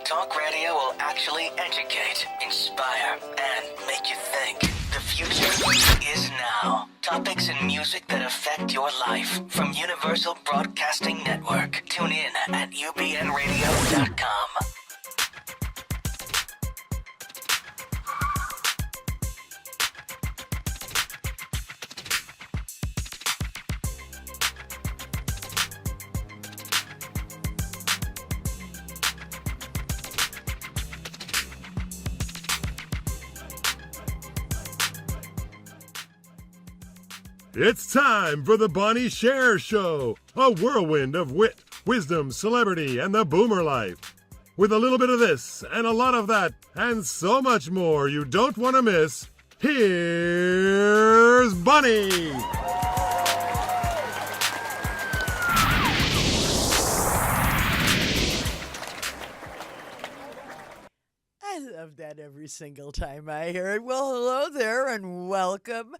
Talk radio will actually educate, inspire, and make you think. The future is now. Topics and music that affect your life from Universal Broadcasting Network. Tune in at ubnradio.com. It's time for the Bonnie Sher Show, a whirlwind of wit, wisdom, celebrity, and the boomer life. With a little bit of this and a lot of that and so much more you don't want to miss, here's Bonnie. I love that every single time I hear it. Well, hello there and welcome,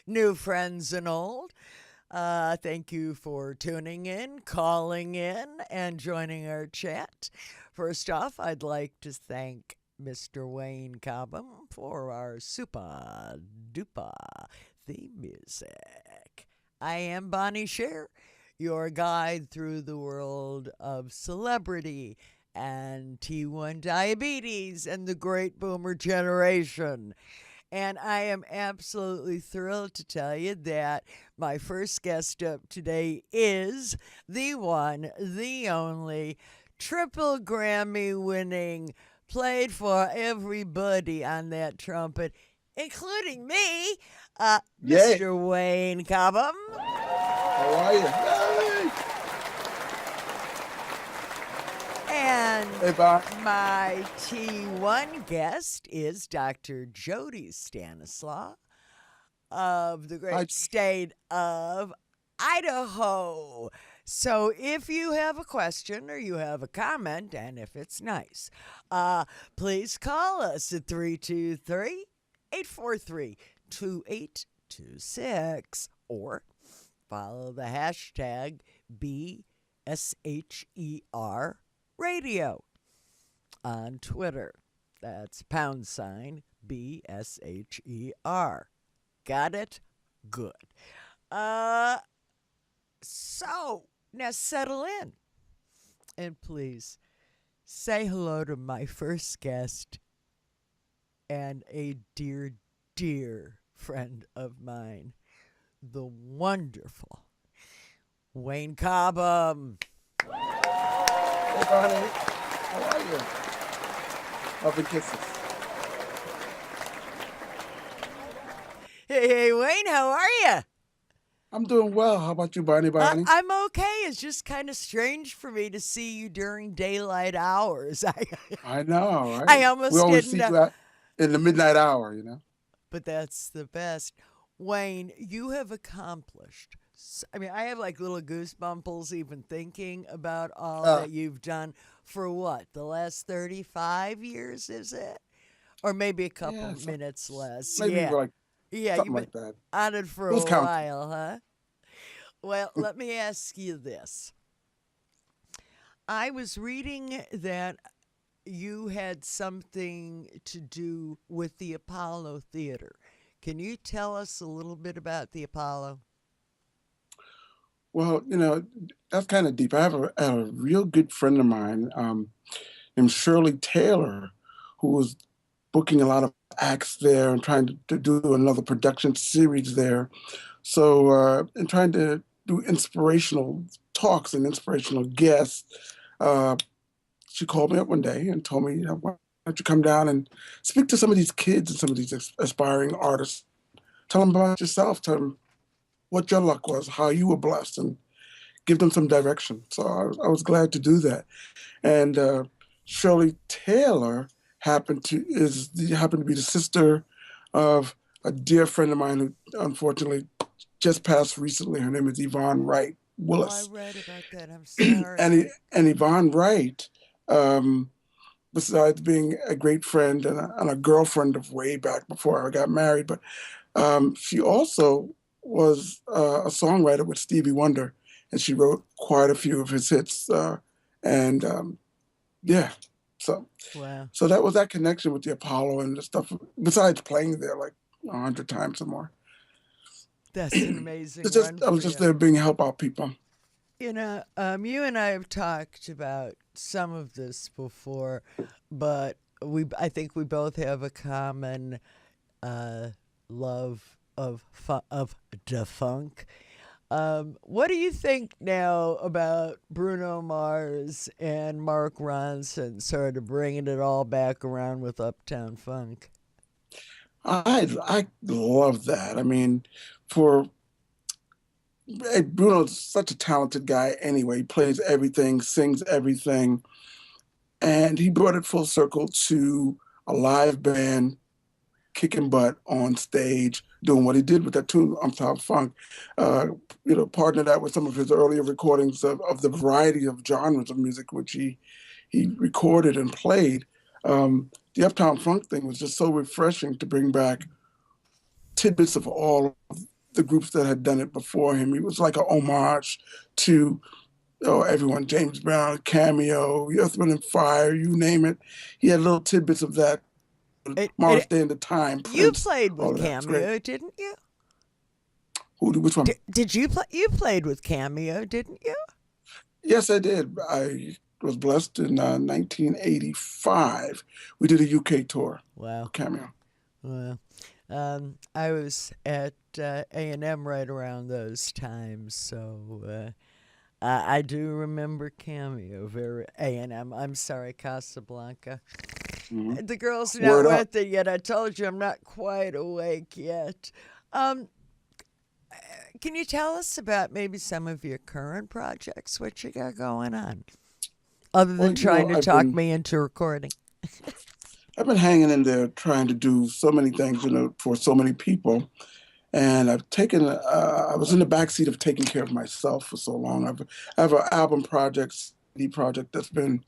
new friends and old. Thank you for tuning in, calling in, and joining our chat. First off, I'd like to thank Mr. Wayne Cobham for our super duper theme music. I am Bonnie Sher, your guide through the world of celebrity and T1 diabetes and the great boomer generation. And I am absolutely thrilled to tell you that my first guest up today is the one, the only, triple Grammy winning, played for everybody on that trumpet, including me, Mr. Wayne Cobham. How are you? Yay! And hey, Bob. My T1 guest is Dr. Jody Stanislaw of the great state of Idaho. So if you have a question or you have a comment, and if it's nice, please call us at 323-843-2826 or follow the hashtag BSHER Radio on Twitter. That's # BSHER. Got it? Good. So now settle in and please say hello to my first guest and a dear, dear friend of mine, the wonderful Wayne Cobham. Hey, Bonnie. How are you? Love and kisses. Hey, Wayne, how are you? I'm doing well. How about you, Bonnie? I'm okay. It's just kind of strange for me to see you during daylight hours. I know, right? I almost we always didn't. See you in the midnight hour, you know? But that's the best. Wayne, you have accomplished. I mean, I have like little goosebumples even thinking about all that you've done for what? The last 35 years, is it? Or maybe a couple minutes less. Maybe like something like that. On it for a while, huh? Well, let me ask you this. I was reading that you had something to do with the Apollo Theater. Can you tell us a little bit about the Apollo? Well, you know, that's kind of deep. I have a real good friend of mine named Shirley Taylor, who was booking a lot of acts there and trying to do another production series there. So, and trying to do inspirational talks and inspirational guests. She called me up one day and told me, you know, why don't you come down and speak to some of these kids and some of these aspiring artists. Tell them about yourself. Tell them what your luck was, how you were blessed, and give them some direction. So I was glad to do that. And Shirley Taylor happened to be the sister of a dear friend of mine who unfortunately just passed recently. Her name is Yvonne Wright Willis. Oh, I read about that. I'm sorry. and Yvonne Wright, besides being a great friend and a girlfriend of way back before I got married, but she also was a songwriter with Stevie Wonder, and she wrote quite a few of his hits. Yeah, So, Wow. so that was that connection with the Apollo and the stuff. Besides playing there like 100 times or more, That's an amazing it's just run I for was just you. there being help out people. You and I have talked about some of this before, but I think we both have a common uh, love of da funk. What do you think now about Bruno Mars and Mark Ronson sort of bringing it all back around with Uptown Funk? I love that. I mean, for Bruno's such a talented guy anyway. He plays everything, sings everything, and he brought it full circle to a live band kicking butt on stage, doing what he did with that tune on Top Funk. Uh, partner that with some of his earlier recordings of the variety of genres of music which he recorded and played. The Uptown Funk thing was just so refreshing to bring back tidbits of all of the groups that had done it before him. It was like a homage to everyone, James Brown, Cameo, Earth, Wind and Fire, you name it. He had little tidbits of that. Morris Day and the Time, You Prince, played all with of that. It's great. Cameo, didn't you? Which one? Did you play? You played with Cameo, didn't you? Yes, I did. I was blessed in 1985. We did a UK tour. Wow. Cameo. Well, I was at A&M right around those times, so I do remember Cameo. Very A&M. I'm sorry, Casablanca. Mm-hmm. The girl's not Word with up. it yet. I told you I'm not quite awake yet. Can you tell us about maybe some of your current projects? What you got going on? Other than trying to talk me into recording. I've been hanging in there trying to do so many things, for so many people. And I've taken, I was in the backseat of taking care of myself for so long. I have an album project, CD project that's been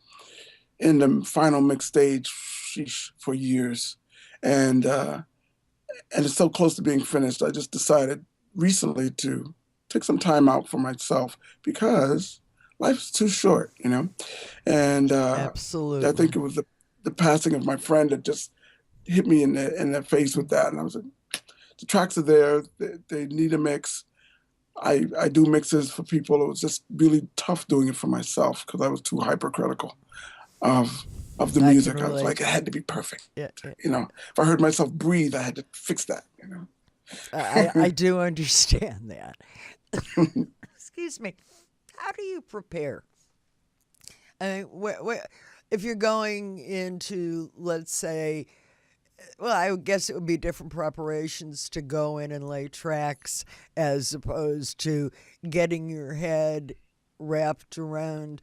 in the final mix stage for years. And it's so close to being finished. I just decided recently to take some time out for myself because life's too short, And I Absolutely. think it was the passing of my friend that just hit me in the face with that. And I was like, the tracks are there. They need a mix. I do mixes for people. It was just really tough doing it for myself because I was too hypercritical of the I can music. I was like, relate. it had to be perfect. Yeah. If I heard myself breathe, I had to fix that. I do understand that. Excuse me. How do you prepare? I mean, if you're going into, let's say, well, I would guess it would be different preparations to go in and lay tracks as opposed to getting your head wrapped around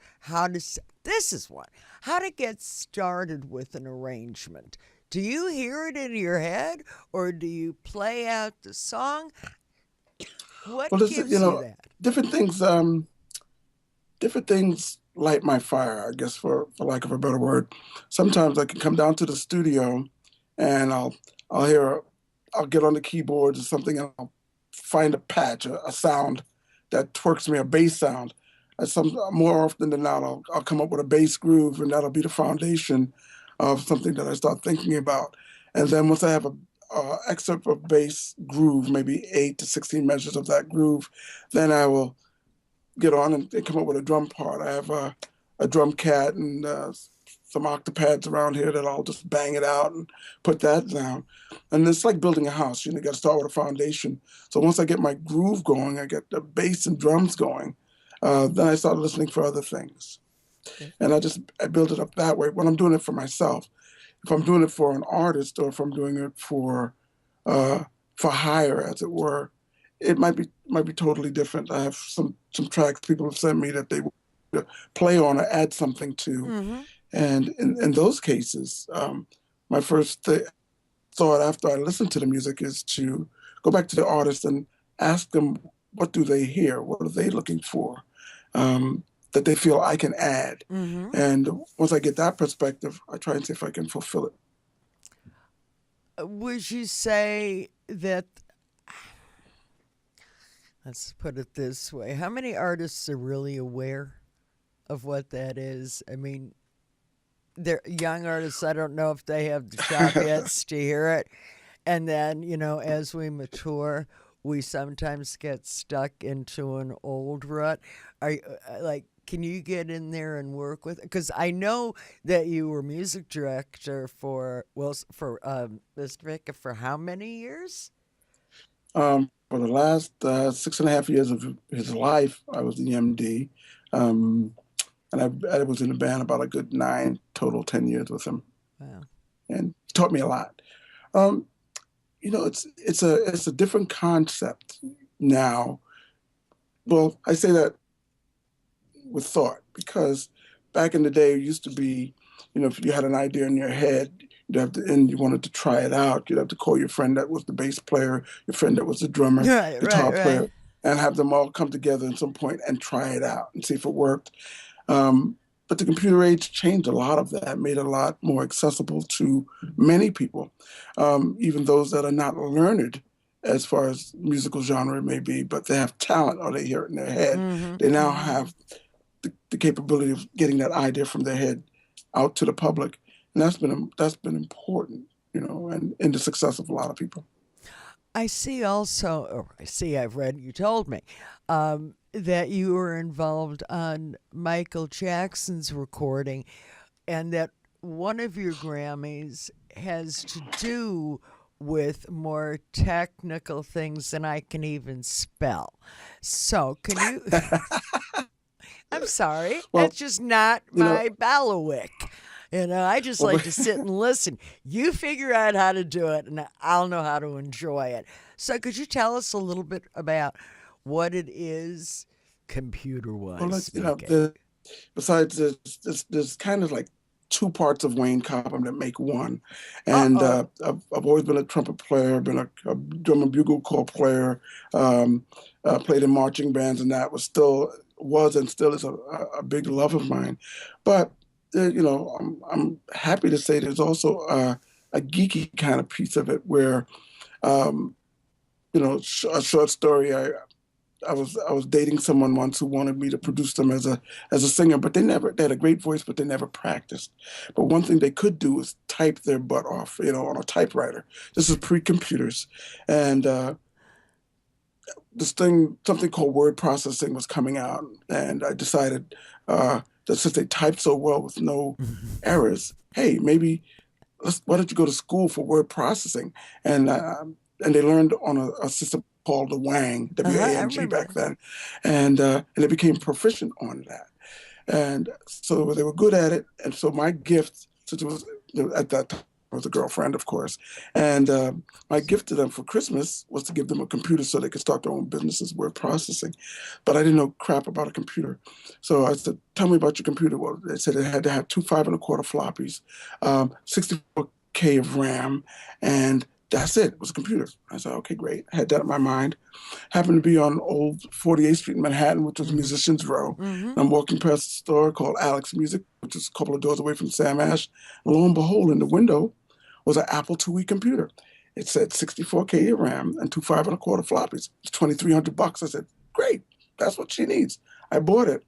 this is one, how to get started with an arrangement. Do you hear it in your head or do you play out the song? What Well, gives you that? different things. Different things light my fire, I guess, for lack of a better word. Sometimes I can come down to the studio, and I'll get on the keyboards or something, and I'll find a patch, a sound that twerks me, a bass sound. More often than not, I'll come up with a bass groove, and that'll be the foundation of something that I start thinking about. And then once I have a excerpt of bass groove, maybe 8 to 16 measures of that groove, then I will get on and come up with a drum part. I have a drum cat and some octapads around here that I'll just bang it out and put that down. And it's like building a house. You got to start with a foundation. So once I get my groove going, I get the bass and drums going, then I start listening for other things. And I build it up that way when I'm doing it for myself. If I'm doing it for an artist or if I'm doing it for hire, as it were, it might be totally different. I have some tracks people have sent me that they want to play on or add something to. Mm-hmm. And in those cases, my first thought after I listen to the music is to go back to the artist and ask them, what do they hear? What are they looking for that they feel I can add? Mm-hmm. And once I get that perspective, I try and see if I can fulfill it. Would you say that, let's put it this way, how many artists are really aware of what that is? I mean, they're young artists. I don't know if they have the chops to hear it. And then, as we mature, we sometimes get stuck into an old rut. Are you, can you get in there and work with? Because I know that you were music director for Mr. Vick for how many years? For the last 6.5 years of his life, I was the MD. And I was in the band about a good 10 years with him. Wow. And he taught me a lot. It's a different concept now. Well, I say that with thought, because back in the day it used to be, if you had an idea in your head, and you wanted to try it out, you'd have to call your friend that was the bass player, your friend that was the drummer, guitar player, and have them all come together at some point and try it out and see if it worked. But the computer age changed a lot of that, made it a lot more accessible to many people, even those that are not learned as far as musical genre may be, but they have talent or they hear it in their head. Mm-hmm. They now have the capability of getting that idea from their head out to the public. And that's been important, and in the success of a lot of people. I see also, I've read, you told me, that you were involved on Michael Jackson's recording, and that one of your Grammys has to do with more technical things than I can even spell. So, can you... I'm sorry. That's just not my bailiwick. I just like to sit and listen. You figure out how to do it, and I'll know how to enjoy it. So could you tell us a little bit about what it is computer-wise? Besides, there's kind of like two parts of Wayne Cobham that make one. And I've always been a trumpet player, been a drum and bugle corps player, played in marching bands, and that was and still is a big love of mine. But I'm happy to say there's also a geeky kind of piece of it where, a short story. I was dating someone once who wanted me to produce them as a singer, but they had a great voice, but they never practiced. But one thing they could do is type their butt off, on a typewriter. This is pre-computers, and something called word processing was coming out, and I decided that since they typed so well with no errors, hey, maybe why don't you go to school for word processing? And they learned on a system called the Wang, W-A-N-G back then, and they became proficient on that. And so they were good at it. And so my gift, since it was at that time, I was a girlfriend, of course, and my gift to them for Christmas was to give them a computer so they could start their own businesses, word processing. But I didn't know crap about a computer. So I said, tell me about your computer. Well, they said it had to have 2 5.25 floppies, 64K of RAM, and that's it. It was a computer. I said, okay, great. I had that in my mind. Happened to be on old 48th Street in Manhattan, which was Musicians Row. Mm-hmm. I'm walking past a store called Alex Music, which is a couple of doors away from Sam Ash. And lo and behold, in the window was an Apple IIe computer. It said 64K of RAM and 2 5.25 floppies. It's $2,300. I said, great. That's what she needs. I bought it.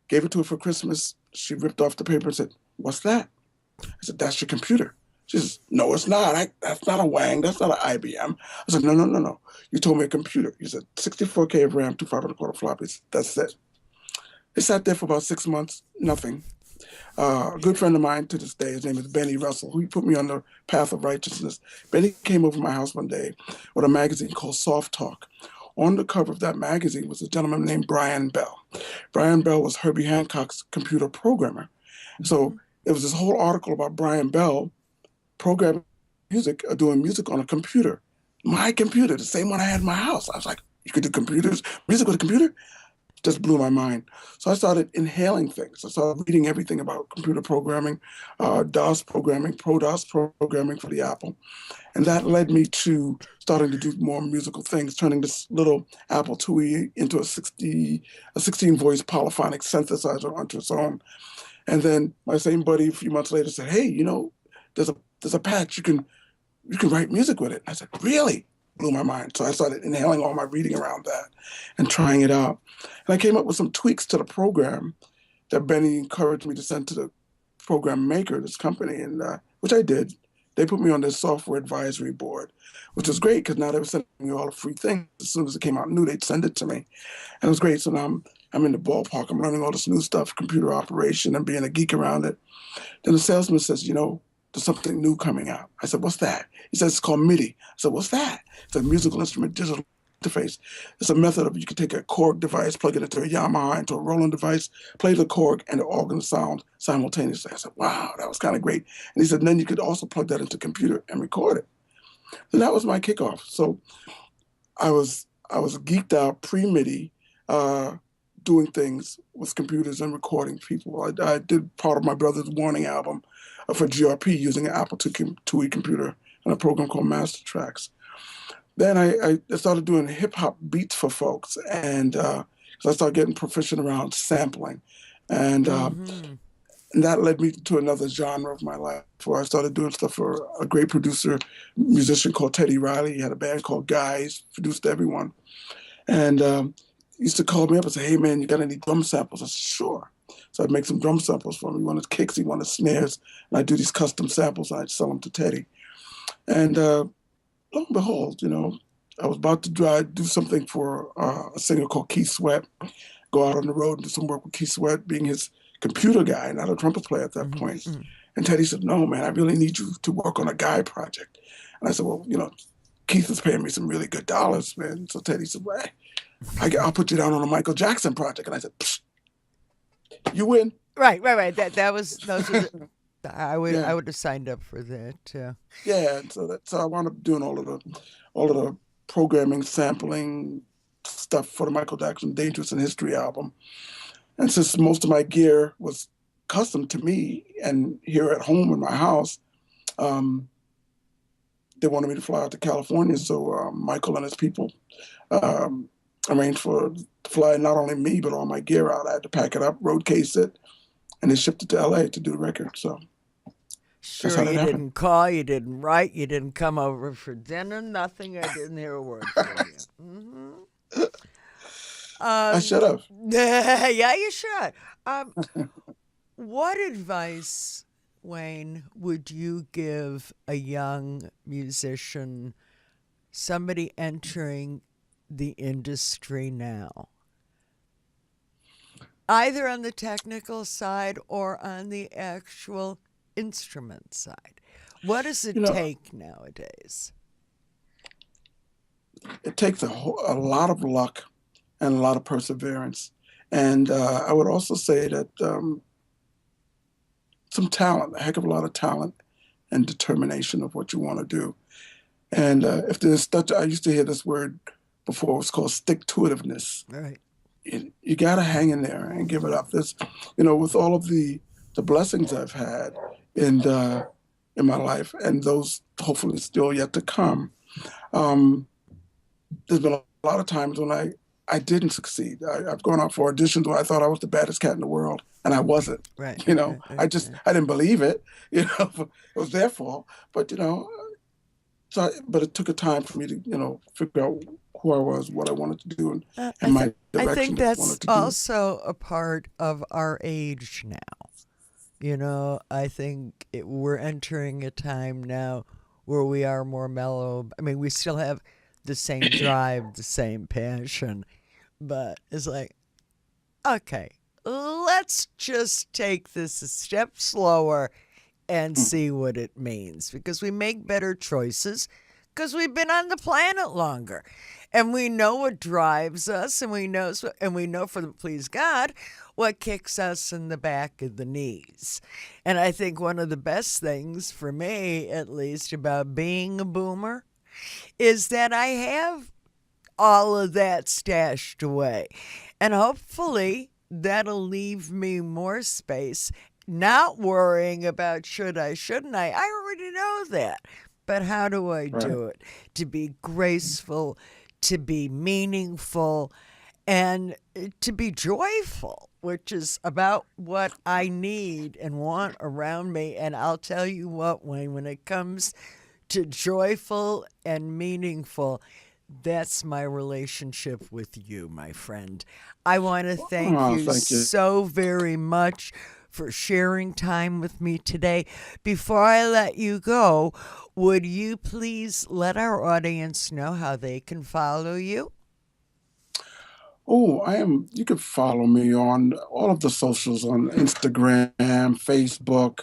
Gave it to her for Christmas. She ripped off the paper and said, what's that? I said, that's your computer. She says, no, it's not. That's not a Wang. That's not an IBM. I said, no. You told me a computer. You said 64K of RAM, 2 5.25 floppies. That's it. It sat there for about 6 months, nothing. A good friend of mine to this day, his name is Benny Russell, who put me on the path of righteousness. Benny came over to my house one day with a magazine called Soft Talk. On the cover of that magazine was a gentleman named Brian Bell. Brian Bell was Herbie Hancock's computer programmer. So it was this whole article about Brian Bell programming music or doing music on a computer. My computer, the same one I had in my house. I was like, you could do music with a computer? Just blew my mind. So I started inhaling things. I started reading everything about computer programming, DOS programming, Pro-DOS programming for the Apple. And that led me to starting to do more musical things, turning this little Apple IIe into a 16-voice polyphonic synthesizer onto its own. And then my same buddy a few months later said, hey, there's a patch, you can write music with it. I said, really? Blew my mind. So I started inhaling all my reading around that and trying it out. And I came up with some tweaks to the program that Benny encouraged me to send to the program maker, this company, and which I did. They put me on their software advisory board, which was great because now they were sending me all the free things. As soon as it came out new, they'd send it to me. And it was great. So now I'm in the ballpark. I'm learning all this new stuff, computer operation, and being a geek around it. Then the salesman says, there's something new coming out. I said, what's that? He says, it's called MIDI. I said, what's that? It's a musical instrument digital interface. It's a method of you can take a Korg device, plug it into a Yamaha, into a Roland device, play the Korg and the organ sound simultaneously. I said, wow, that was kind of great. And he said, and then you could also plug that into a computer and record it. And that was my kickoff. So I was geeked out pre-MIDI, doing things with computers and recording people. I did part of my brother's Warning album for GRP using an Apple IIe computer and a program called Master Tracks. Then I started doing hip-hop beats for folks, and so I started getting proficient around sampling. And that led me to another genre of my life, where I started doing stuff for a great producer, musician called Teddy Riley. He had a band called Guys, produced everyone. And he used to call me up and say, hey, man, you got any drum samples? I said, sure. So I'd make some drum samples for him. He wanted kicks, he wanted snares, and I'd do these custom samples, and I'd sell them to Teddy. And lo and behold, I was about to do something for a singer called Keith Sweat, go out on the road and do some work with Keith Sweat, being his computer guy, not a trumpet player at that point. And Teddy said, no, man, I really need you to work on a Guy project. And I said, well, Keith is paying me some really good dollars, man. So Teddy said, well, I'll put you down on a Michael Jackson project. And I said, psh, you win. Right. That was those were I would have signed up for that too. Yeah, and so I wound up doing all of the programming, sampling stuff for the Michael Jackson Dangerous in History album. And since most of my gear was custom to me and here at home in my house, they wanted me to fly out to California. So Michael and his people arranged to fly not only me, but all my gear out. I had to pack it up, road case it, and they shipped it to LA to do the record. So sure, you didn't call, you didn't write, you didn't come over for dinner, nothing. I didn't hear a word from you. I should have. Yeah, you should. What advice, Wayne, would you give a young musician, somebody entering the industry now? Either on the technical side or on the actual instrument side. What does it take nowadays? It takes a lot of luck and a lot of perseverance. And I would also say that some talent, a heck of a lot of talent and determination of what you want to do. And if there's such, I used to hear this word before, it was called stick-to-itiveness. Right. You got to hang in there and give it up. There's, with all of the blessings I've had in my life, and those hopefully still yet to come, there's been a lot of times when I didn't succeed. I've gone out for auditions where I thought I was the baddest cat in the world, and I wasn't. Right. I didn't believe it. It was their fault. But but it took a time for me to figure out who I was, what I wanted to do, and my direction. I think that's also a part of our age now. I think we're entering a time now where we are more mellow. I mean, we still have the same drive, the same passion, but it's like, okay, let's just take this a step slower and see what it means, because we make better choices because we've been on the planet longer, and we know what drives us, and we know please God, what kicks us in the back of the knees. And I think one of the best things for me, at least, about being a boomer is that I have all of that stashed away. And hopefully that'll leave me more space, not worrying about should I, shouldn't I. I already know that. But how do I do it? To be graceful, to be meaningful, and to be joyful, which is about what I need and want around me. And I'll tell you what, Wayne, when it comes to joyful and meaningful, that's my relationship with you, my friend. I want to thank you so very much for sharing time with me today. Before I let you go, would you please let our audience know how they can follow you? Oh, you can follow me on all of the socials on Instagram, Facebook,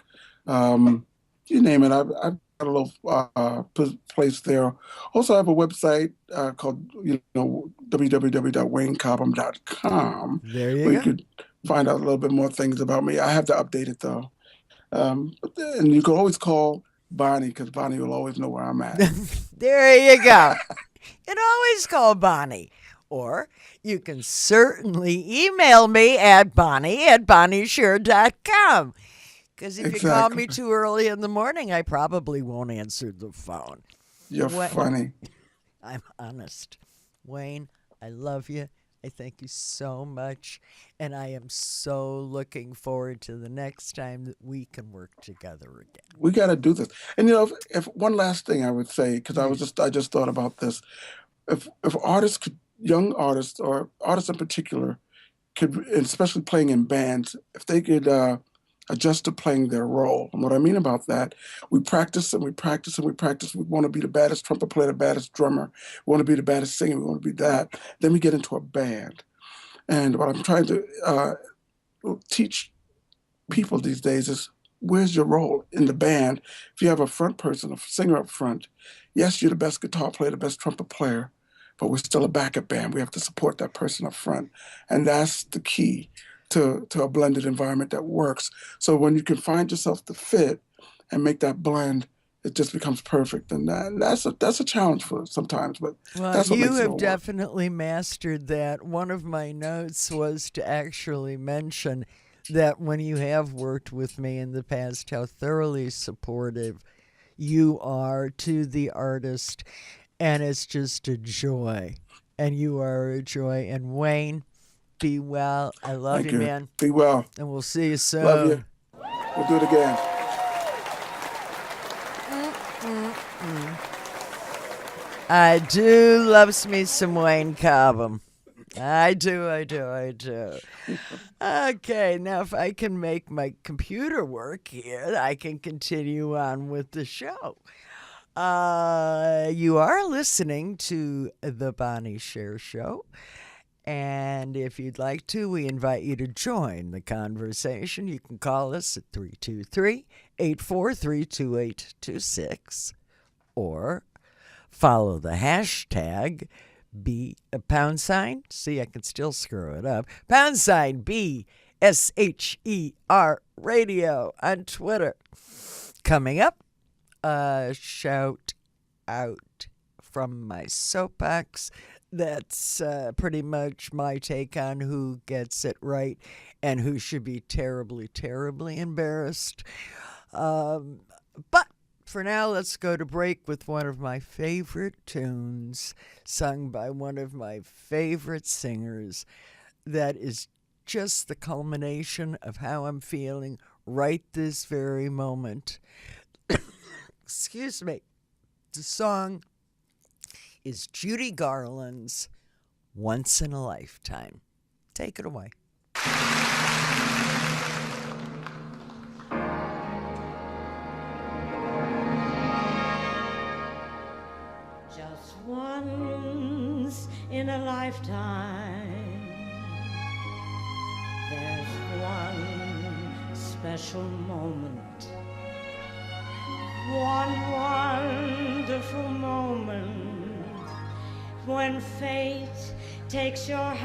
you name it. I've got a little place there. Also, I have a website called, www.waynecobham.com, There you where you go. could find out a little bit more things about me. I have to update it though. And you can always call Bonnie because Bonnie will always know where I'm at. There you go. You can always call Bonnie. Or you can certainly email me at bonnie@bonniesher.com. Because if you call me Exactly. too early in the morning, I probably won't answer the phone. You're funny. I'm honest. Wayne, I love you. I thank you so much. And I am so looking forward to the next time that we can work together again. We got to do this. And if one last thing I would say, because I just thought about this. If artists could, young artists or artists in particular, could, especially playing in bands, if they could adjust to playing their role. And what I mean about that, we practice and we practice and we practice. We want to be the baddest trumpet player, the baddest drummer. We want to be the baddest singer. We want to be that. Then we get into a band. And what I'm trying to teach people these days is, where's your role in the band? If you have a front person, a singer up front, yes, you're the best guitar player, the best trumpet player, but we're still a backup band. We have to support that person up front. And that's the key to a blended environment that works. So when you can find yourself to fit and make that blend, it just becomes perfect. And that's a challenge for us sometimes, but Well, that's what you makes it have all work. definitely mastered that. One of my notes was to actually mention that when you have worked with me in the past, how thoroughly supportive you are to the artist. And it's just a joy. And you are a joy. And Wayne, be well. I love Thank you, you. man. Be well. And we'll see you soon. Love you. We'll do it again. I do loves me some Wayne Cobham. I do. Okay, now if I can make my computer work here, I can continue on with the show. You are listening to the Bonnie Sher Show. And if you'd like to, we invite you to join the conversation. You can call us at 323-843-2826 or follow the hashtag #, see, I can still screw it up, #BSHER radio on Twitter. Coming up, a shout out from my soapbox. That's pretty much my take on who gets it right and who should be terribly, terribly embarrassed. But for now, let's go to break with one of my favorite tunes sung by one of my favorite singers that is just the culmination of how I'm feeling right this very moment. Excuse me. The song is Judy Garland's Once in a Lifetime. Take it away. Just once in a lifetime, there's one special moment, one wonderful moment when fate takes your hand,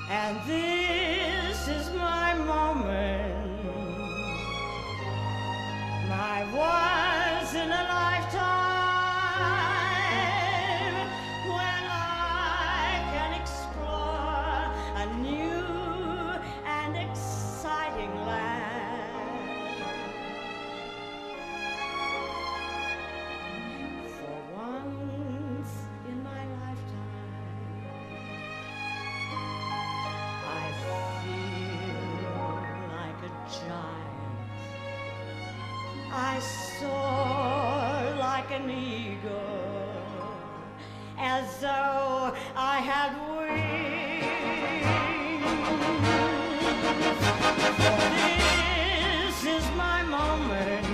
and this is my moment, my once in a lifetime, when I can explore a new and exciting land. For once in my lifetime, I feel like a giant. I soar like an eagle, as though I had wings. This is my moment,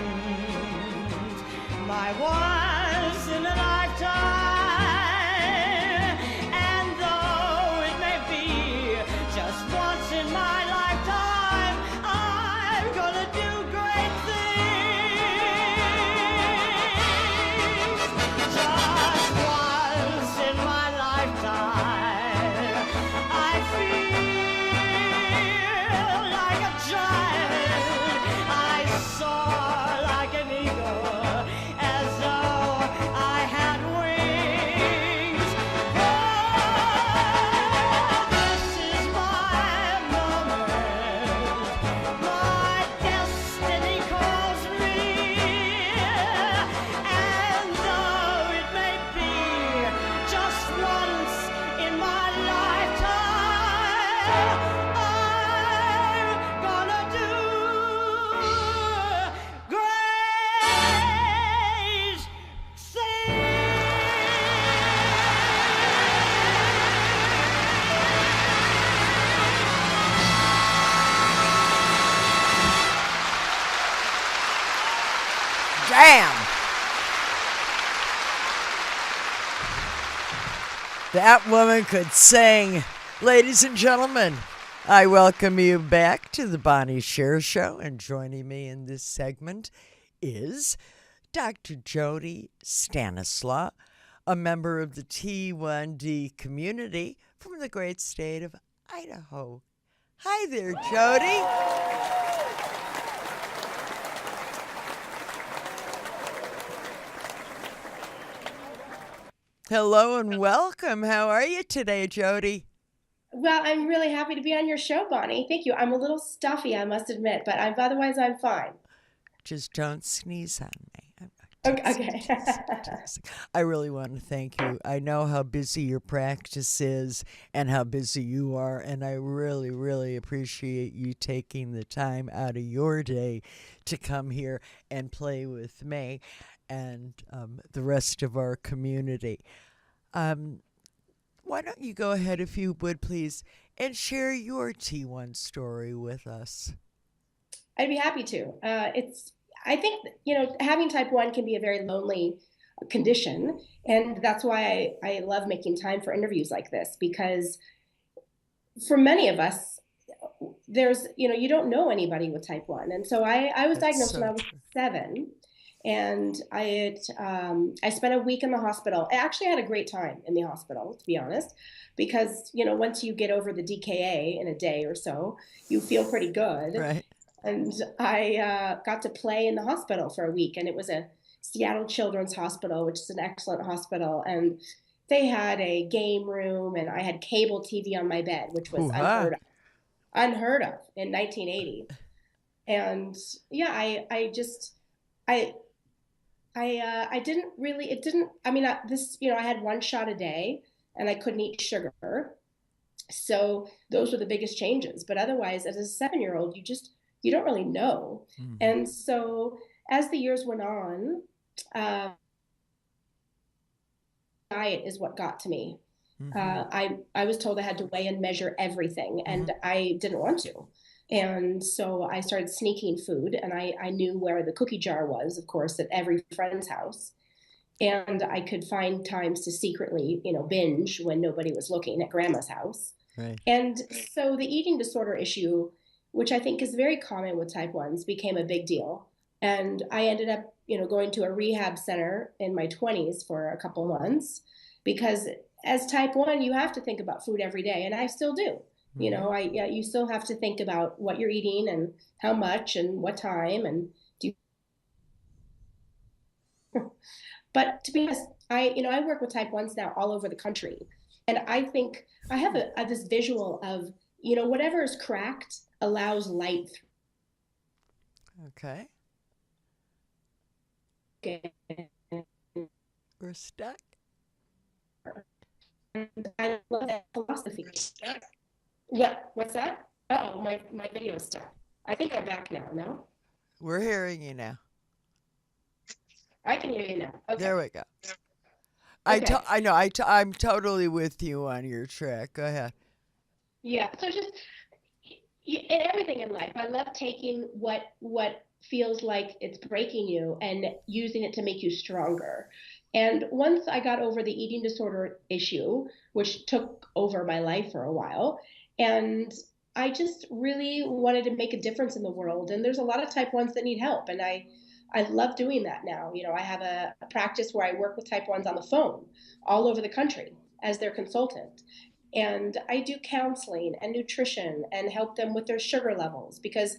my once in a lifetime. And though it may be just once in my lifetime, I'm gonna do great things. Just once in my lifetime, I feel like a child. I soar like an eagle, as though I had wings. Oh, this is my moment. My destiny calls me. And though it may be just once in my lifetime, I'm gonna do great Damn. That woman could sing. Ladies and gentlemen, I welcome you back to the Bonnie Sher Show, and joining me in this segment is Dr. Jody Stanislaw, a member of the T1D community from the great state of Idaho. Hi there, Jody. Hello and welcome. How are you today, Jody? Well, I'm really happy to be on your show, Bonnie. Thank you. I'm a little stuffy, I must admit, but otherwise I'm fine. Just don't sneeze on me. Okay. I really want to thank you. I know how busy your practice is and how busy you are, and I really, really appreciate you taking the time out of your day to come here and play with me and the rest of our community. Why don't you go ahead, if you would, please, and share your T1 story with us? I'd be happy to. I think, having type 1 can be a very lonely condition. And that's why I love making time for interviews like this, because for many of us, there's, you don't know anybody with type 1. And so I was diagnosed when I was 7. And I spent a week in the hospital. I actually had a great time in the hospital, to be honest, because, once you get over the DKA in a day or so, you feel pretty good. Right. And I got to play in the hospital for a week, and it was a Seattle Children's Hospital, which is an excellent hospital. And they had a game room, and I had cable TV on my bed, which was unheard of in 1980. And yeah, I didn't really, I had one shot a day and I couldn't eat sugar. So those were the biggest changes. But otherwise, as a 7-year-old, you don't really know. Mm-hmm. And so as the years went on, diet is what got to me. Mm-hmm. I was told I had to weigh and measure everything, and I didn't want to. And so I started sneaking food, and I knew where the cookie jar was, of course, at every friend's house. And I could find times to secretly, binge when nobody was looking at grandma's house. Right. And so the eating disorder issue, which I think is very common with type 1s, became a big deal. And I ended up, going to a rehab center in my 20s for a couple months, because as type 1, you have to think about food every day. And I still do. Mm-hmm. You still have to think about what you're eating and how much and what time and But to be honest, I work with type 1s now all over the country. And I think I have this visual of, whatever is cracked allows light through. Okay. We're stuck. And I love that philosophy. What? What's that? Uh-oh, my video is stuck. I think I'm back now, no? We're hearing you now. I can hear you now. Okay. There we go. Okay. I know. I'm totally with you on your track. Go ahead. Yeah. So just, in everything in life. I love taking what feels like it's breaking you and using it to make you stronger. And once I got over the eating disorder issue, which took over my life for a while, and I just really wanted to make a difference in the world. And there's a lot of type 1s that need help. And I love doing that now. You know, I have a practice where I work with type 1s on the phone all over the country as their consultant. And I do counseling and nutrition and help them with their sugar levels, because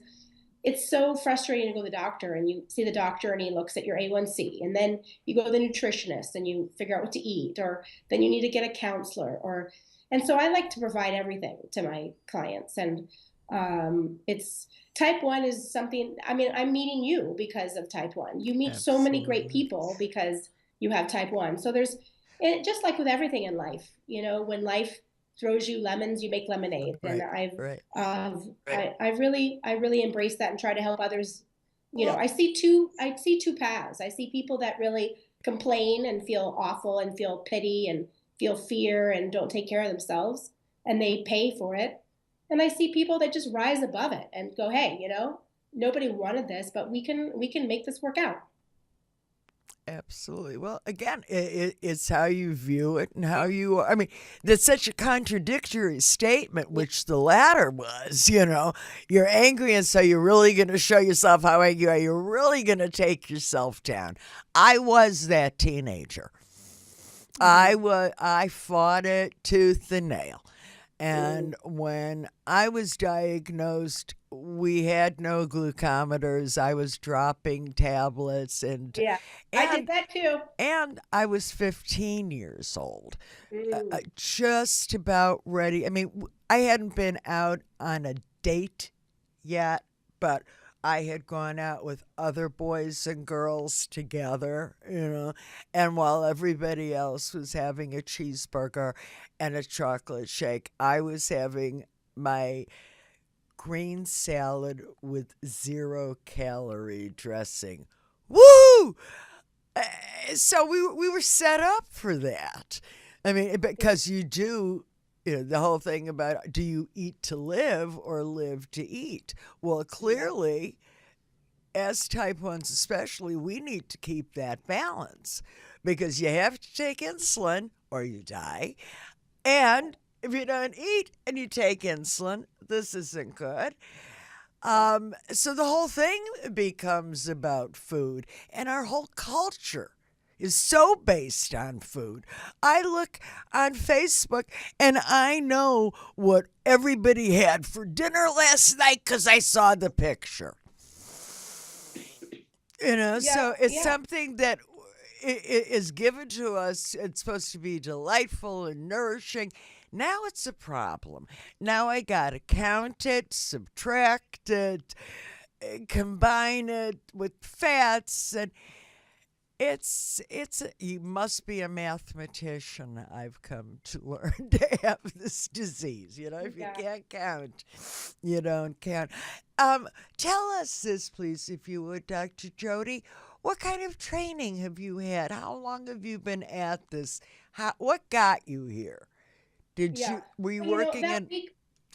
it's so frustrating to go to the doctor and you see the doctor and he looks at your A1C, and then you go to the nutritionist and you figure out what to eat, or then you need to get a counselor, or, and so I like to provide everything to my clients. And it's type 1 is something, I mean, I'm meeting you because of type 1. You meet so many great people because you have type 1. So there's, it, just like with everything in life, you know, when life throws you lemons, you make lemonade. And I really embrace that and try to help others. You know, I see two paths. I see people that really complain and feel awful and feel pity and feel fear and don't take care of themselves, and they pay for it. And I see people that just rise above it and go, hey, you know, nobody wanted this, but we can make this work out. Absolutely. Well, again, it's how you view it and how you, I mean, that's such a contradictory statement, which the latter was, you know, you're angry, and so you're really going to show yourself how angry you are. You're really going to take yourself down. I was that teenager. I fought it tooth and nail. And when I was diagnosed, we had no glucometers. I was dropping tablets, and I did that too. And I was 15 years old, just about ready. I mean, I hadn't been out on a date yet, but I had gone out with other boys and girls together, you know, and while everybody else was having a cheeseburger and a chocolate shake, I was having my green salad with 0-calorie dressing. Woo! So we were set up for that. I mean, because you do, you know, the whole thing about, do you eat to live or live to eat? Well, clearly, as type 1s especially, we need to keep that balance, because you have to take insulin or you die. And if you don't eat and you take insulin, this isn't good. So the whole thing becomes about food, and our whole culture is so based on food. I look on Facebook and I know what everybody had for dinner last night because I saw the picture. You know, so it's something that is given to us. It's supposed to be delightful and nourishing. Now it's a problem. Now I got to count it, subtract it, combine it with fats, and you must be a mathematician, I've come to learn, to have this disease. You know, if you can't count, you don't count. Tell us this, please, if you would, Dr. Jody. What kind of training have you had? How long have you been at this? What got you here? Were you working in?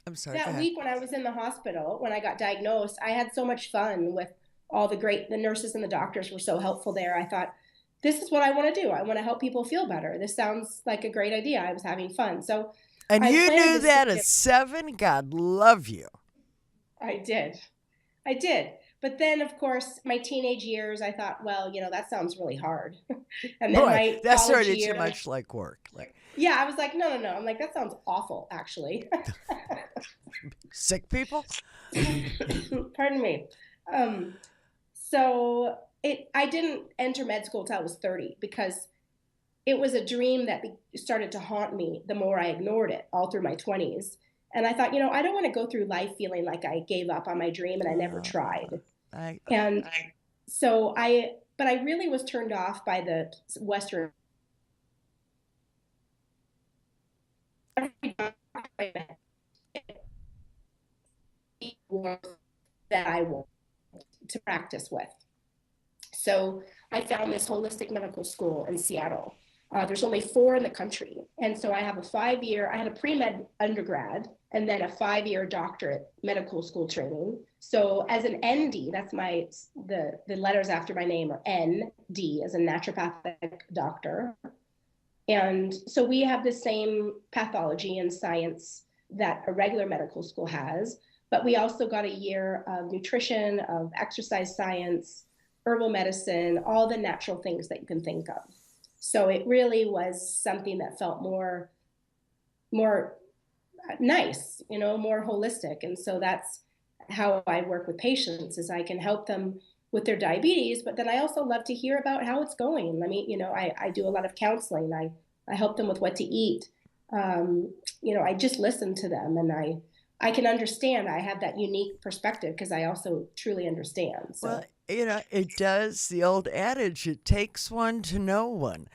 I'm sorry. That week when I was in the hospital, when I got diagnosed, I had so much fun with all the nurses and the doctors were so helpful there. I thought, this is what I want to do. I want to help people feel better. This sounds like a great idea. I was having fun. So, and you knew that at 7? God love you. I did. But then, of course, my teenage years, I thought, well, you know, that sounds really hard. And then that started too much like work. Yeah, I was like, no. I'm like, that sounds awful, actually. Sick people? Pardon me. So I didn't enter med school until I was 30, because it was a dream that started to haunt me the more I ignored it all through my 20s. And I thought, you know, I don't want to go through life feeling like I gave up on my dream and I never tried. But I really was turned off by the Western that I want to practice with. So I found this holistic medical school in Seattle. There's only 4 in the country. And so I have I had a pre-med undergrad and then a 5-year doctorate medical school training. So as an ND, that's the letters after my name are ND as a naturopathic doctor. And so we have the same pathology and science that a regular medical school has, but we also got a year of nutrition, of exercise science, herbal medicine, all the natural things that you can think of. So it really was something that felt more nice, more holistic. And so that's how I work with patients, is I can help them with their diabetes, but then I also love to hear about how it's going. I mean, I do a lot of counseling. I help them with what to eat. I just listen to them, and I can understand. I have that unique perspective because I also truly understand. So. Well, it does, the old adage, it takes one to know one.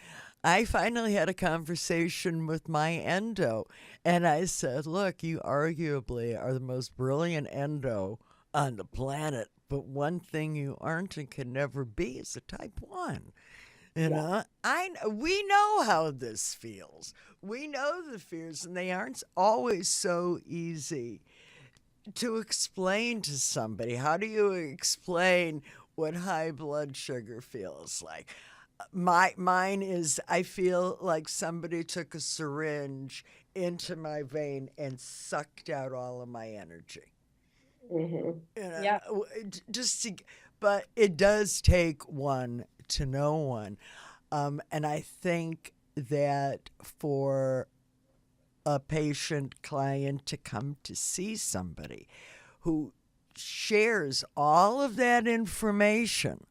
I finally had a conversation with my endo, and I said, look, you arguably are the most brilliant endo on the planet, but one thing you aren't and can never be is a type 1. We know how this feels. We know the fears, and they aren't always so easy to explain to somebody. How do you explain what high blood sugar feels like? Mine is, I feel like somebody took a syringe into my vein and sucked out all of my energy. Mm-hmm. Yeah. But it does take one to know one. And I think that for a patient client to come to see somebody who shares all of that information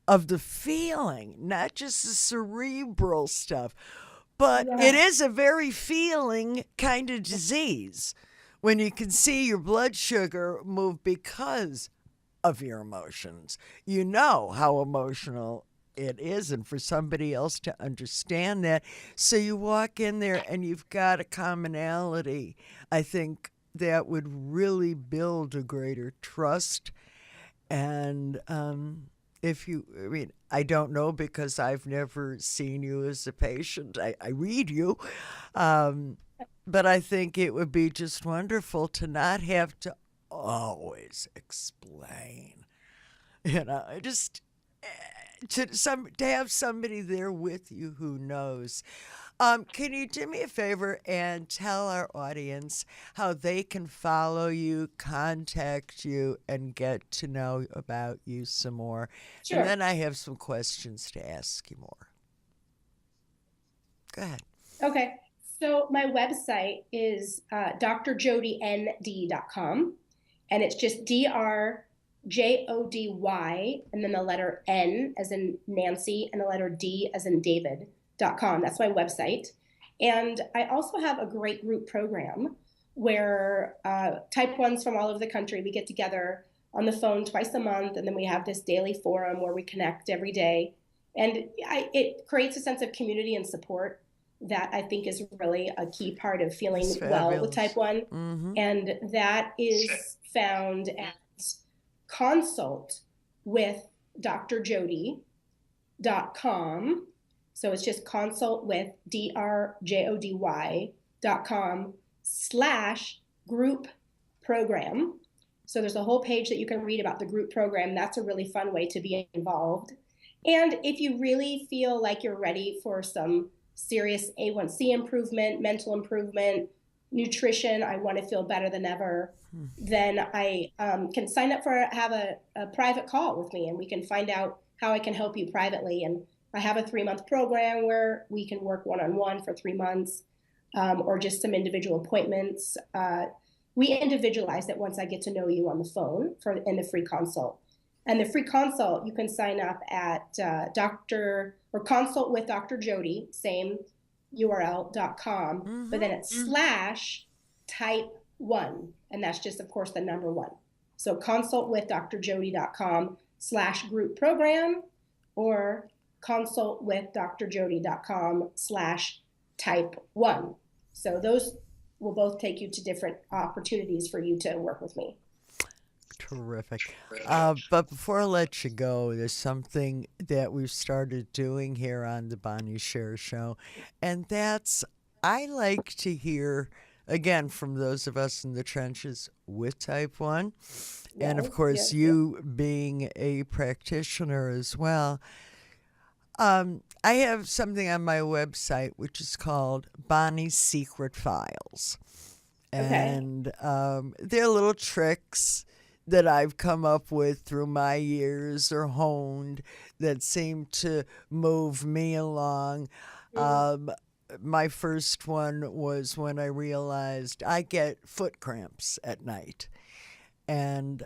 of the feeling, not just the cerebral stuff, but it is a very feeling kind of disease when you can see your blood sugar move because of your emotions. You know how emotional it is, and for somebody else to understand that. So you walk in there and you've got a commonality. I think that would really build a greater trust. And I don't know because I've never seen you as a patient. I read you. But I think it would be just wonderful to not have to always explain. Just to have somebody there with you who knows. Can you do me a favor and tell our audience how they can follow you, contact you, and get to know about you some more? Sure. And then I have some questions to ask you more. Go ahead. Okay. So my website is drjodyn.com, and it's just DRJODY and then the letter N as in Nancy and the letter D as in David.com. That's my website. And I also have a great group program where type 1s from all over the country, we get together on the phone twice a month, and then we have this daily forum where we connect every day. And it creates a sense of community and support that I think is really a key part of feeling well with type 1. Mm-hmm. And that is found at consult with drjody.com. So it's just consult with drjody.com/group program. So there's a whole page that you can read about the group program. That's a really fun way to be involved. And if you really feel like you're ready for some serious A1C improvement, mental improvement, nutrition, I want to feel better than ever, then I can sign up have a private call with me, and we can find out how I can help you privately. And I have a 3-month program where we can work one-on-one for 3 months, or just some individual appointments. We individualize it once I get to know you on the phone in the free consult. And the free consult, you can sign up at consult with Dr. Jody, same URL.com, Mm-hmm. but then it's /type 1. And that's just, of course, the number 1. So consult with drjody.com/group program or consult with drjody.com/type 1. So those will both take you to different opportunities for you to work with me. Terrific. But before I let you go, there's something that we've started doing here on the Bonnie Sher Show, and that's I like to hear again, from those of us in the trenches with type 1. And of Yes, course, yes, you being a practitioner as well. I have something on my website which is called Bonnie's Secret Files. Okay. And they're little tricks that I've come up with through my years or honed that seem to move me along. My first one was when I realized I get foot cramps at night. And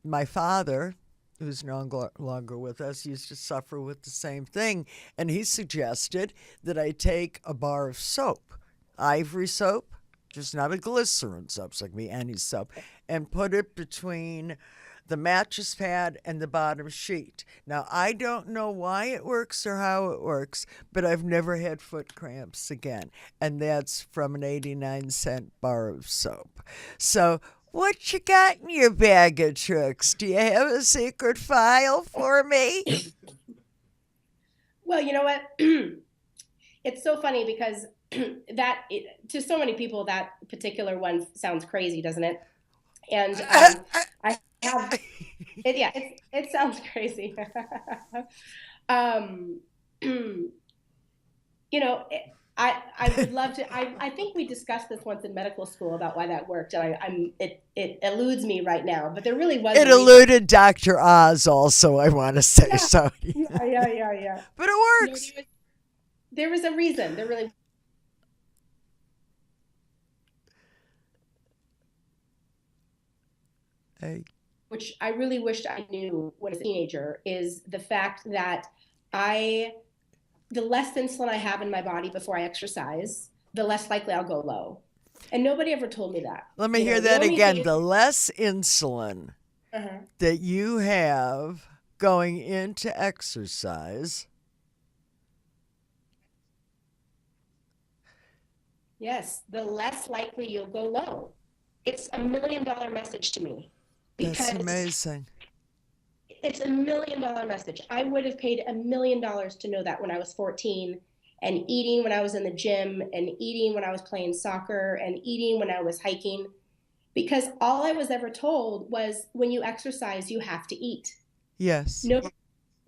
my father, who's no longer with us, used to suffer with the same thing. And he suggested that I take a bar of soap, ivory soap, just not a glycerin soap, it's like me, any soap, and put it between the mattress pad and the bottom sheet. Now, I don't know why it works or how it works, but I've never had foot cramps again. And that's from an 89-cent bar of soap. So, what you got in your bag of tricks? Do you have a secret file for me? Well, you know what? It's so funny because to so many people, that particular one sounds crazy, doesn't it? And I have, it sounds crazy. You know, I would love to. I think we discussed this once in medical school about why that worked, and it eludes me right now. But there really was. It eluded Dr. Oz, also. I want to say so. Yeah. But it works. There was a reason. There really. Hey. Which I really wished I knew when I was a teenager, is the fact that the less insulin I have in my body before I exercise, the less likely I'll go low. And nobody ever told me that. Let me hear that again. The less insulin that you have going into exercise. Yes, the less likely you'll go low. It's $1 million message to me. That's amazing. It's $1 million message. I would have paid $1 million to know that when I was 14, and eating when I was in the gym, and eating when I was playing soccer, and eating when I was hiking, because all I was ever told was when you exercise, you have to eat. Yes. No,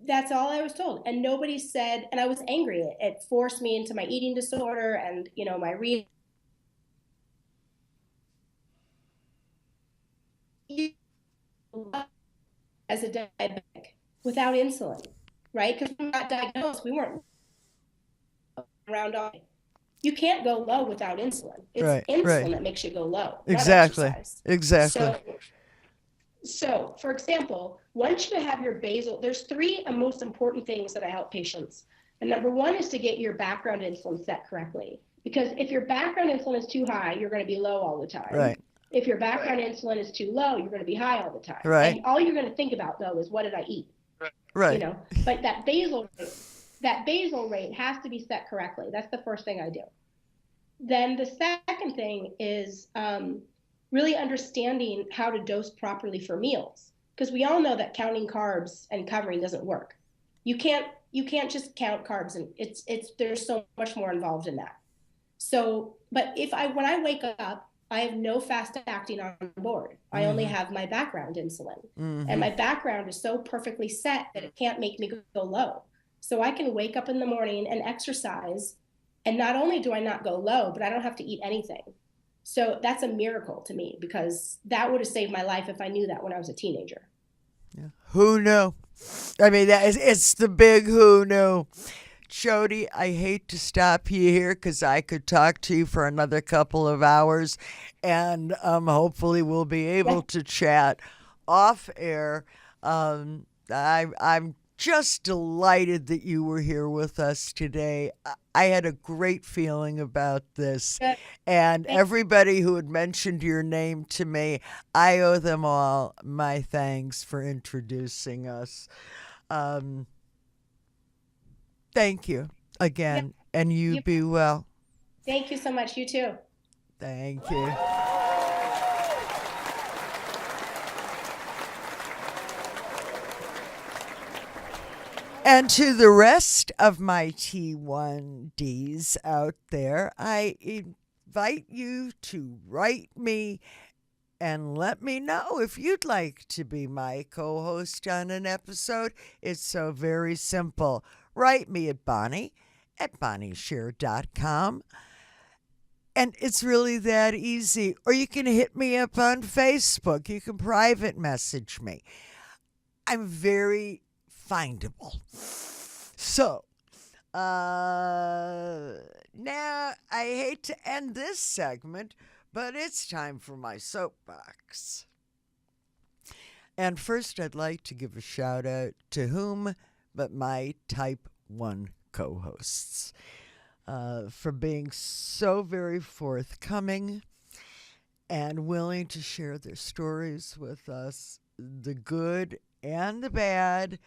that's all I was told. And nobody said, and I was angry. It forced me into my eating disorder and, my as a diabetic without insulin, right? Because when we got diagnosed, we weren't around all day. You can't go low without insulin. It's insulin that makes you go low. Exactly. So, for example, once you have your basal, there's three most important things that I help patients. And number one is to get your background insulin set correctly. Because if your background insulin is too high, you're going to be low all the time. Right. If your background insulin is too low, you're going to be high all the time. Right. And all you're going to think about, though, is what did I eat? Right. But that basal rate has to be set correctly. That's the first thing I do. Then the second thing is really understanding how to dose properly for meals, because we all know that counting carbs and covering doesn't work. You can't just count carbs, and there's so much more involved in that. So, but when I wake up, I have no fast acting on board. I only have my background insulin, and my background is so perfectly set that it can't make me go low. So I can wake up in the morning and exercise, and not only do I not go low, but I don't have to eat anything. So that's a miracle to me, because that would have saved my life if I knew that when I was a teenager. Yeah. Who knew? I mean, it's the big who knew. Jody, I hate to stop you here because I could talk to you for another couple of hours, and hopefully we'll be able to chat off air. I'm just delighted that you were here with us today. I had a great feeling about this, and everybody who had mentioned your name to me, I owe them all my thanks for introducing us. Thank you again, and you be well. Thank you so much. You too. Thank you. And to the rest of my T1Ds out there, I invite you to write me and let me know if you'd like to be my co-host on an episode. It's so very simple. Write me at bonnie@bonniesher.com. And it's really that easy. Or you can hit me up on Facebook. You can private message me. I'm very findable. So, now I hate to end this segment, but it's time for my soapbox. And first, I'd like to give a shout out to whom but my Type 1 co-hosts for being so very forthcoming and willing to share their stories with us, the good and the bad,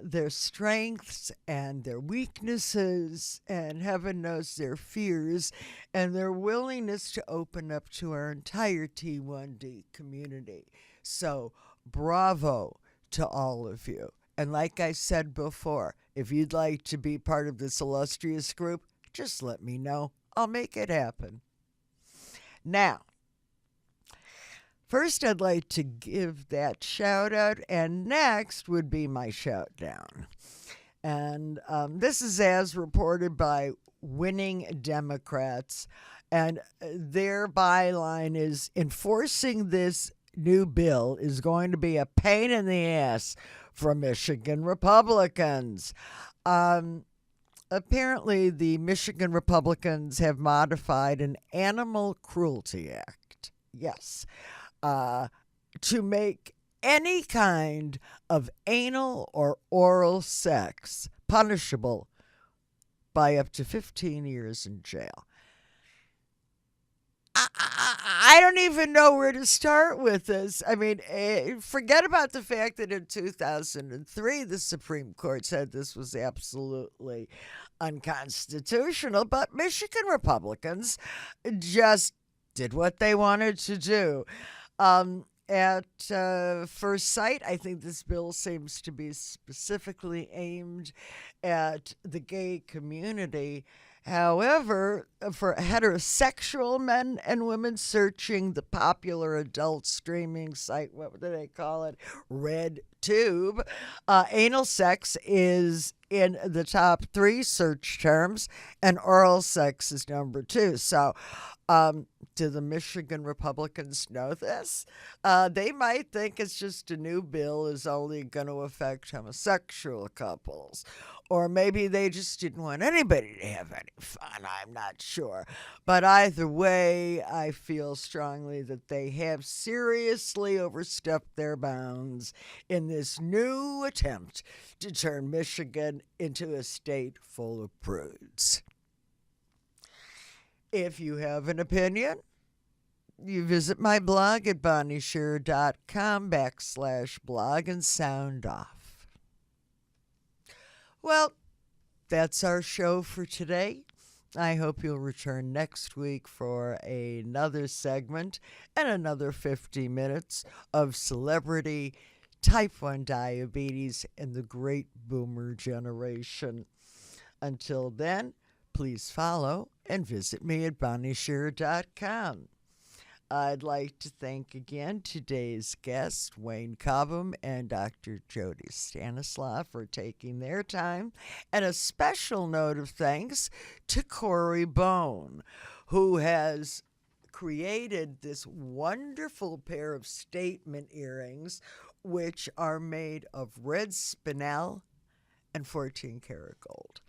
their strengths and their weaknesses, and heaven knows their fears, and their willingness to open up to our entire T1D community. So, bravo to all of you. And like I said before, if you'd like to be part of this illustrious group, just let me know. I'll make it happen. Now, first, I'd like to give that shout out, and next would be my shout down. And this is as reported by Winning Democrats, and their byline is enforcing this new bill is going to be a pain in the ass for Michigan Republicans. Apparently, the Michigan Republicans have modified an Animal Cruelty Act. Yes. To make any kind of anal or oral sex punishable by up to 15 years in jail. I don't even know where to start with this. I mean, forget about the fact that in 2003, the Supreme Court said this was absolutely unconstitutional, but Michigan Republicans just did what they wanted to do. At first sight, I think this bill seems to be specifically aimed at the gay community. However, for heterosexual men and women searching the popular adult streaming site, what do they call it? RedTube, anal sex is in the top 3 search terms, and oral sex is number 2. So, do the Michigan Republicans know this? They might think it's just a new bill is only going to affect homosexual couples. Or maybe they just didn't want anybody to have any fun. I'm not sure. But either way, I feel strongly that they have seriously overstepped their bounds in this new attempt to turn Michigan into a state full of prudes. If you have an opinion, you visit my blog at bonniesher.com/blog and sound off. Well, that's our show for today. I hope you'll return next week for another segment and another 50 minutes of celebrity, type 1 diabetes, and the great boomer generation. Until then, please follow and visit me at bonniesher.com. I'd like to thank again today's guests, Wayne Cobham and Dr. Jody Stanislaw, for taking their time. And a special note of thanks to Corey Bone, who has created this wonderful pair of statement earrings, which are made of red spinel and 14 karat gold,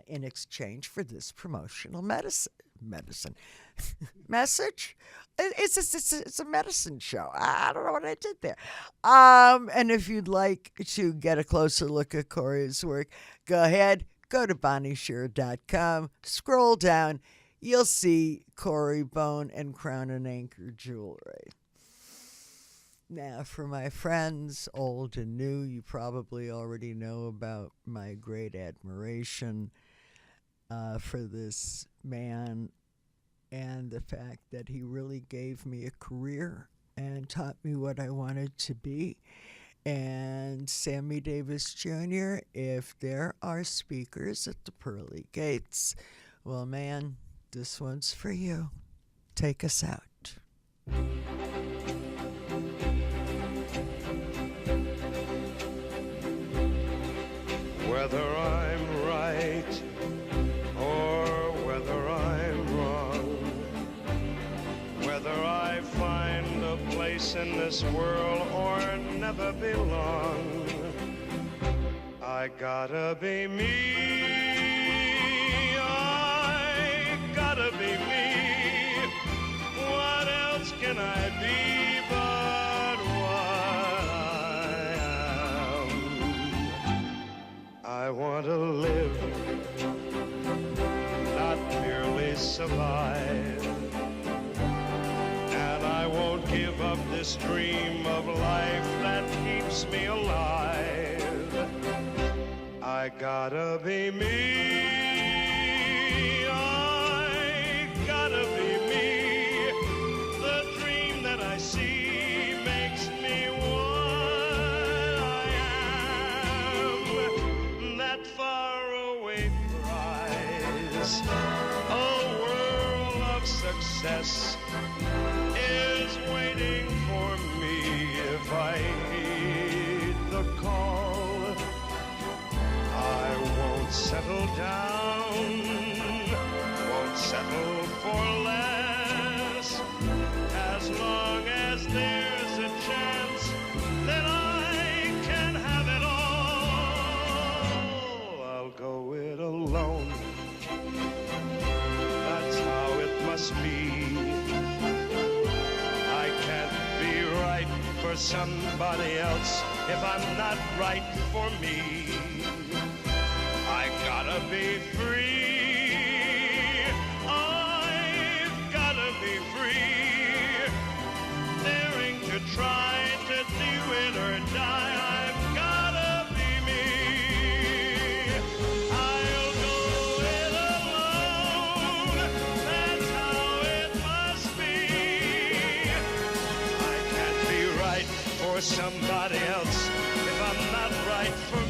in exchange for this promotional message. It's a medicine show. I don't know what I did there. And if you'd like to get a closer look at Corey's work, go ahead, go to bonniesher.com, scroll down, you'll see Corey Bone and Crown and Anchor jewelry. Now, for my friends, old and new, you probably already know about my great admiration for this man and the fact that he really gave me a career and taught me what I wanted to be. And Sammy Davis Jr., if there are speakers at the pearly gates, well, man, This one's for you. Take us out. Whether I'm right or whether I'm wrong, whether I find a place in this world or never belong, I gotta be me. I gotta be me. What else can I be but what I am? I want to live, not merely survive. And I won't give up this dream of life that keeps me alive. I gotta be me. I gotta be me. The dream that I see makes me what I am. That faraway prize, a world of success, is waiting for me if I heed the call. I won't settle down, won't settle for less, as long as there's a chance that I can have it all. I'll go it alone, that's how it must be. I can't be right for somebody else if I'm not right for me. I gotta be free. I've gotta be free. Daring to try to do it or die. I've gotta be me. I'll go it alone. That's how it must be. I can't be right for somebody else if I'm not right for me.